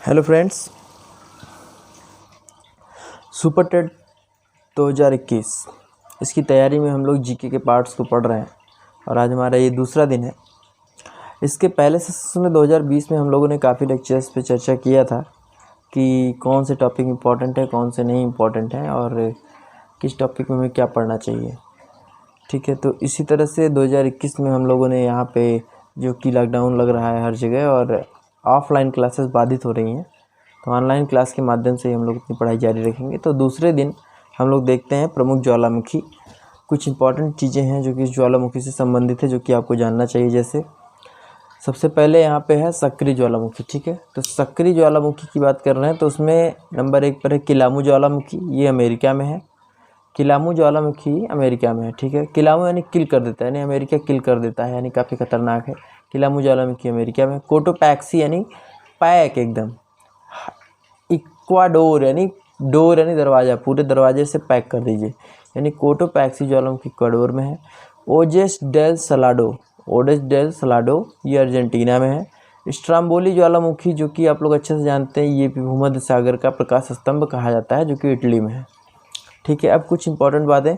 Hello friends, super TET 2021 इसकी तैयारी में हम लोग जीके के पार्ट्स को पढ़ रहे हैं और आज हमारा ये दूसरा दिन है। इसके पहले सेशन में 2020 में हम लोगों ने काफ़ी लेक्चर्स पे चर्चा किया था कि कौन से टॉपिक इम्पोर्टेंट है, कौन से नहीं इम्पोर्टेंट हैं और किस टॉपिक में हमें क्या पढ़ना चाहिए। ठीक है, तो इसी तरह से 2021 में हम लोगों ने यहाँ पे जो कि लॉकडाउन लग रहा है हर जगह और ऑफलाइन क्लासेस बाधित हो रही हैं, तो ऑनलाइन क्लास के माध्यम से हम लोग अपनी पढ़ाई जारी रखेंगे। तो दूसरे दिन हम लोग देखते हैं प्रमुख ज्वालामुखी। कुछ इंपॉर्टेंट चीज़ें हैं जो कि इस ज्वालामुखी से संबंधित है, जो कि आपको जानना चाहिए। जैसे सबसे पहले यहाँ पे है सक्रिय ज्वालामुखी। ठीक है, तो सक्रिय ज्वालामुखी की बात कर रहे हैं तो उसमें नंबर 1 पर है किलामू ज्वालामुखी। ये अमेरिका में है। किलामू ज्वालामुखी अमेरिका में है। ठीक है, किलामू यानी किल कर देता है, यानी अमेरिका किल कर देता है, यानी काफ़ी खतरनाक है। किलामू ज्वालामुखी अमेरिका में। कोटोपैक्सी यानी पैक एकदम। इक्वाडोर यानी डोर यानी दरवाज़ा, पूरे दरवाजे से पैक कर दीजिए, यानी कोटोपैक्सी ज्वालामुखी इक्वाडोर में है। ओजेस डेल सलाडो ये अर्जेंटीना में है। स्ट्राम्बोली ज्वालामुखी जो कि आप लोग अच्छे से जानते हैं, ये भूमध्य सागर का प्रकाश स्तंभ कहा जाता है, जो कि इटली में है। ठीक है, अब कुछ इंपॉर्टेंट बातें।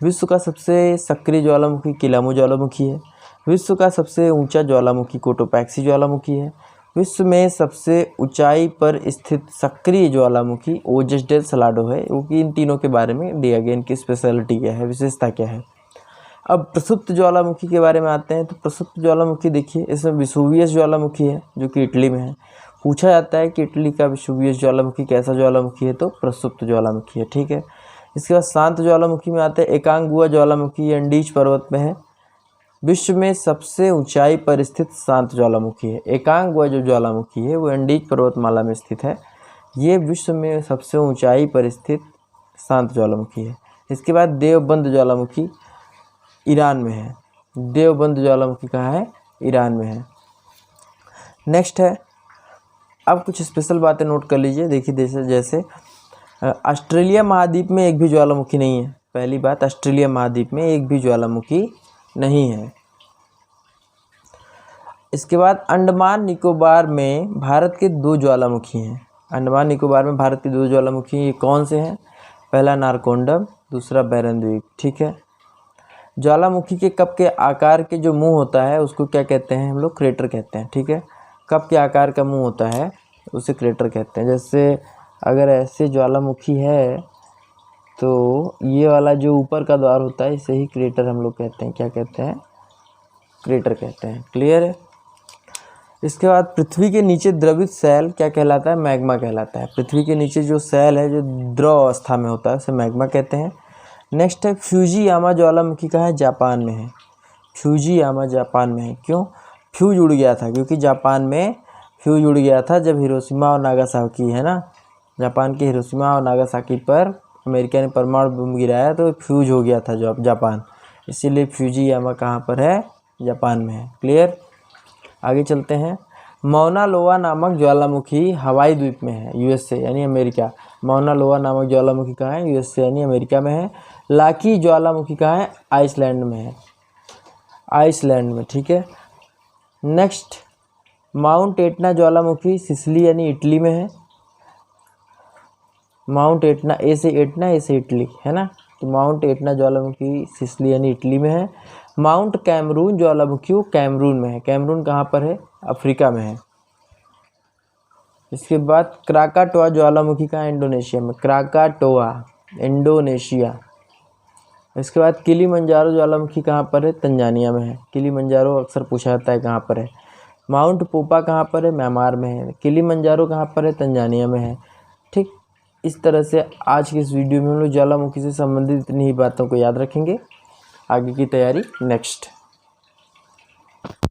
विश्व का सबसे सक्रिय ज्वालामुखी किलामू ज्वालामुखी है। विश्व का सबसे ऊंचा ज्वालामुखी कोटोपैक्सी ज्वालामुखी है। विश्व में सबसे ऊंचाई पर स्थित सक्रिय ज्वालामुखी ओजेस डेल सलाडो है, क्योंकि इन तीनों के बारे में दिया गया, इनकी स्पेशलिटी क्या है, विशेषता क्या है। अब प्रसुप्त ज्वालामुखी के बारे में आते हैं। तो प्रसुप्त ज्वालामुखी देखिए, इसमें विसुवियस ज्वालामुखी है जो कि इटली में है। पूछा जाता है कि इटली का विसुवियस ज्वालामुखी कैसा ज्वालामुखी है, तो प्रसुप्त ज्वालामुखी है। ठीक है, इसके बाद शांत ज्वालामुखी में आते हैं। एकांगुआ ज्वालामुखी एंडीज पर्वत में है। विश्व में सबसे ऊंचाई पर स्थित शांत ज्वालामुखी है। एकांगुआ जो ज्वालामुखी है वो एंडीज पर्वतमाला में स्थित है। ये विश्व में सबसे ऊंचाई पर स्थित शांत ज्वालामुखी है। इसके बाद देवबंद ज्वालामुखी ईरान में है। देवबंद ज्वालामुखी कहाँ है? ईरान में है। नेक्स्ट है, अब कुछ स्पेशल बातें नोट कर लीजिए। देखिए जैसे ऑस्ट्रेलिया महाद्वीप में एक भी ज्वालामुखी नहीं है। पहली बात, ऑस्ट्रेलिया महाद्वीप में एक भी ज्वालामुखी नहीं है। इसके बाद अंडमान निकोबार में भारत के 2 ज्वालामुखी हैं। अंडमान निकोबार में भारत के 2 ज्वालामुखी, ये कौन से हैं? पहला नारकोंडम, दूसरा बैरन द्वीप। ठीक है, ज्वालामुखी के कप के आकार के जो मुंह होता है उसको क्या कहते हैं? हम लोग क्रेटर कहते हैं। ठीक है, कप के आकार का मुंह होता है उसे क्रेटर कहते हैं। जैसे अगर ऐसे ज्वालामुखी है तो ये वाला जो ऊपर का द्वार होता है इसे ही क्रेटर हम लोग कहते हैं। क्या कहते हैं? क्रेटर कहते हैं। क्लियर है? इसके बाद पृथ्वी के नीचे द्रवित सेल क्या कहलाता है? मैग्मा कहलाता है। पृथ्वी के नीचे जो सेल है जो द्रव अवस्था में होता है उसे मैग्मा कहते हैं। नेक्स्ट है फ्यूजियामा ज्वालामुखी कहाँ है? जापान में है। फ्यूजियामा जापान में है। क्यों? फ्यूज उड़ गया था, क्योंकि जापान में फ्यूज उड़ गया था जब हिरोशिमा और नागासाकी, है ना, जापान के हिरोशिमा और नागासाकी पर अमेरिका ने परमाणु बम गिराया तो फ्यूज हो गया था जापान, इसीलिए फ्यूजियामा कहाँ पर है? जापान में है। क्लियर? आगे चलते हैं। मौना लोआ नामक ज्वालामुखी हवाई द्वीप में है, यूएसए यानी अमेरिका। मौना लोआ नामक ज्वालामुखी कहाँ है? यूएसए यानी अमेरिका में है। लाकी ज्वालामुखी कहाँ है? आइसलैंड में है, आइसलैंड में। ठीक है, नेक्स्ट माउंट एटना ज्वालामुखी सिसिली यानी इटली में है। माउंट एटना, ए से एटना, ए से इटली, है ना, तो माउंट एटना ज्वालामुखी सिसिली यानी इटली में है। माउंट कैमरून ज्वालामुखी वो कैमरून में है। कैमरून कहाँ पर है? अफ्रीका में है। इसके बाद क्राकाटोआ ज्वालामुखी कहाँ है? इंडोनेशिया में। Krakatoa, Indonesia. इसके बाद किलीमंजारो ज्वालामुखी कहाँ पर है? तंजानिया में है। किलीमंजारो अक्सर पूछा जाता है कहाँ पर है। माउंट पोपा कहाँ पर है? म्यांमार में है। किलीमंजारो कहाँ पर है? तंजानिया में है। ठीक, इस तरह से आज के इस वीडियो में हम लोग ज्वालामुखी से संबंधित इतनी ही बातों को याद रखेंगे। आगे की तैयारी नेक्स्ट।